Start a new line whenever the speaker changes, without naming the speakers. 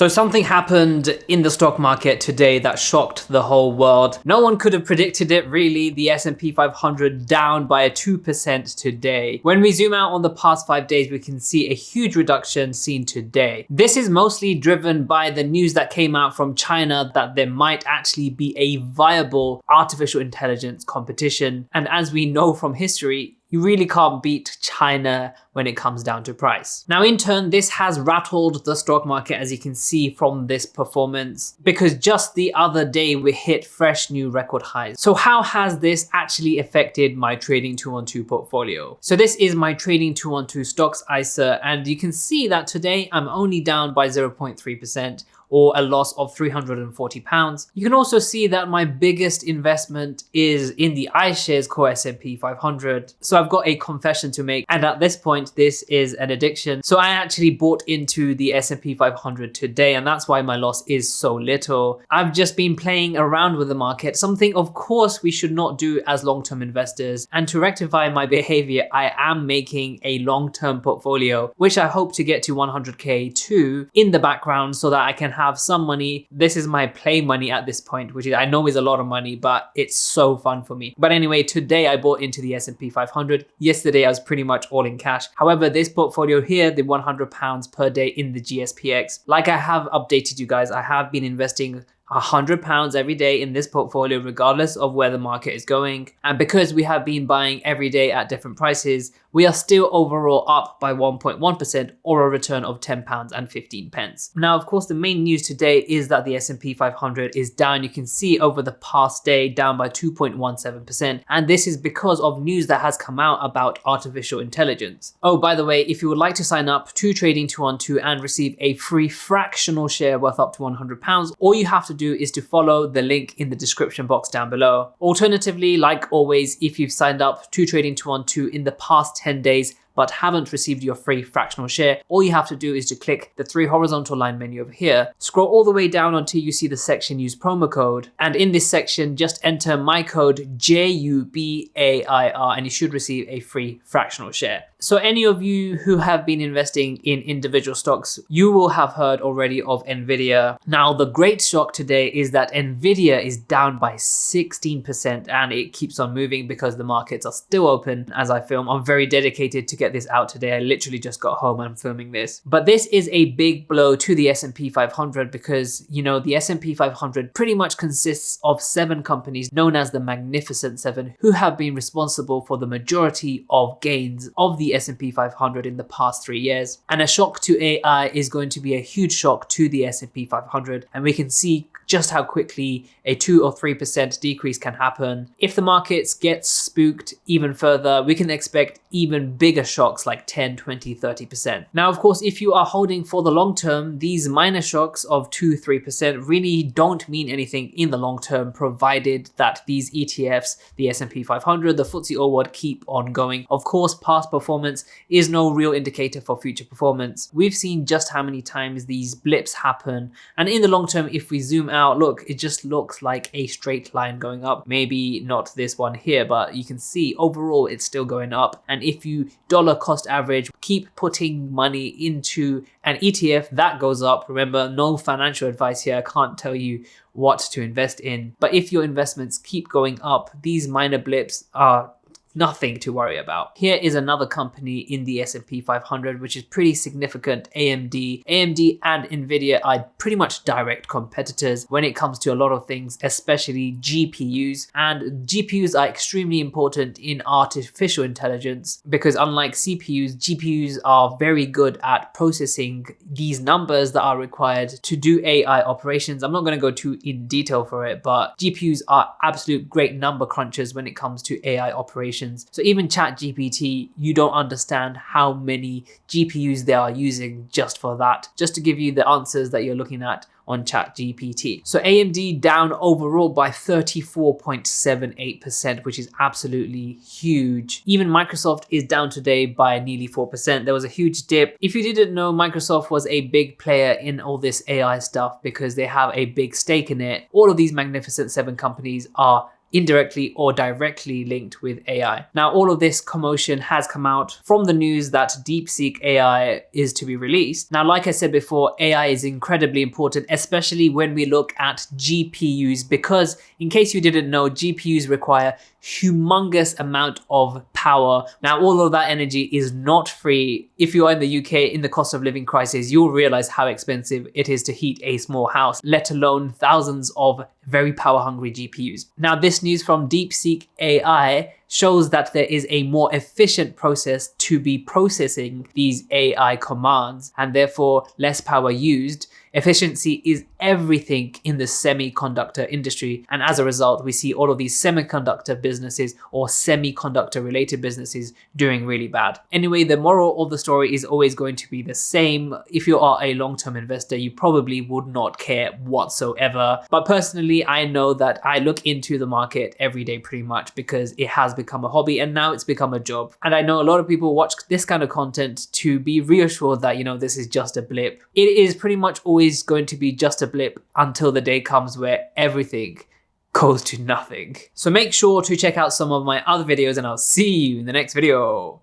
So something happened in the stock market today that shocked the whole world. No one could have predicted it really. The S&P 500 down by 2% today. When we zoom out on the past 5 days, we can see a huge reduction seen today. This is mostly driven by the news that came out from China that there might actually be a viable artificial intelligence competition. And as we know from history, you really can't beat China when it comes down to price. Now, in turn, this has rattled the stock market, as you can see from this performance, because just the other day we hit fresh new record highs. So how has this actually affected my trading 212 portfolio? So this is my trading 212 stocks ISA, and you can see that today I'm only down by 0.3%. or a loss of £340. You can also see that my biggest investment is in the iShares Core S&P 500. So I've got a confession to make, and at this point, this is an addiction. So I actually bought into the S&P 500 today, and that's why my loss is so little. I've just been playing around with the market, something of course we should not do as long-term investors. And to rectify my behavior, I am making a long-term portfolio, which I hope to get to 100K too in the background so that I can have some money. This is my play money at this point, which I know is a lot of money, but it's so fun for me. But anyway, today I bought into the S&P 500. Yesterday I was pretty much all in cash. However, this portfolio here, the £100 per day in the GSPX, like I have updated you guys, I have been investing £100 every day in this portfolio, regardless of where the market is going. And because we have been buying every day at different prices, we are still overall up by 1.1% or a return of £10.15. Now, of course, the main news today is that the S&P 500 is down. You can see over the past day down by 2.17%. And this is because of news that has come out about artificial intelligence. Oh, by the way, if you would like to sign up to Trading 212 and receive a free fractional share worth up to £100, all you have to do is to follow the link in the description box down below. Alternatively, like always, if you've signed up to Trading 212 in the past 10 days but haven't received your free fractional share, all you have to do is to click the 3 horizontal line menu over here, scroll all the way down until you see the section use promo code, and in this section just enter my code JUBAIR and you should receive a free fractional share. So any of you who have been investing in individual stocks, you will have heard already of Nvidia. Now, the great shock today is that Nvidia is down by 16% and it keeps on moving because the markets are still open as I film. I'm very dedicated to get this out today. I literally just got home and I'm filming this. But this is a big blow to the S&P 500 because, you know, the S&P 500 pretty much consists of 7 companies known as the Magnificent 7 who have been responsible for the majority of gains of the S&P 500 in the past 3 years. And a shock to AI is going to be a huge shock to the S&P 500, and we can see just how quickly a 2 or 3% decrease can happen. If the markets get spooked even further, we can expect even bigger shocks like 10, 20, 30%. Now, of course, if you are holding for the long term, these minor shocks of 2, 3% really don't mean anything in the long term, provided that these ETFs, the S&P 500, the FTSE All-World, keep on going. Of course, past performance is no real indicator for future performance. We've seen just how many times these blips happen, and in the long term, if we zoom out, look, it just looks like a straight line going up. Maybe not this one here, but you can see overall it's still going up. And if you dollar cost average, keep putting money into an ETF that goes up. Remember, no financial advice here. I can't tell you what to invest in. But if your investments keep going up, these minor blips are nothing to worry about. Here is another company in the S&P 500 which is pretty significant, AMD. AMD and Nvidia are pretty much direct competitors when it comes to a lot of things, especially GPUs. And GPUs are extremely important in artificial intelligence because unlike CPUs, GPUs are very good at processing these numbers that are required to do AI operations. I'm not going to go too in detail for it, but GPUs are absolute great number crunchers when it comes to AI operations. So even ChatGPT, you don't understand how many GPUs they are using just for that, just to give you the answers that you're looking at on ChatGPT. So AMD down overall by 34.78%, which is absolutely huge. Even Microsoft is down today by nearly 4%. There was a huge dip. If you didn't know, Microsoft was a big player in all this AI stuff because they have a big stake in it. All of these Magnificent 7 companies are indirectly or directly linked with AI. Now, all of this commotion has come out from the news that DeepSeek AI is to be released. Now, like I said before, AI is incredibly important, especially when we look at GPUs, because in case you didn't know, GPUs require humongous amount of power. Now, all of that energy is not free. If you are in the UK in the cost of living crisis, you'll realize how expensive it is to heat a small house, let alone thousands of very power hungry GPUs. Now, this news from DeepSeek AI shows that there is a more efficient process to be processing these AI commands and therefore less power used. Efficiency is everything in the semiconductor industry. And as a result, we see all of these semiconductor businesses or semiconductor related businesses doing really bad. Anyway, the moral of the story is always going to be the same. If you are a long-term investor, you probably would not care whatsoever. But personally, I know that I look into the market every day pretty much because it has become a hobby and now it's become a job. And I know a lot of people watch this kind of content to be reassured that, this is just a blip. It is pretty much always going to be just a blip until the day comes where everything goes to nothing. So make sure to check out some of my other videos and I'll see you in the next video.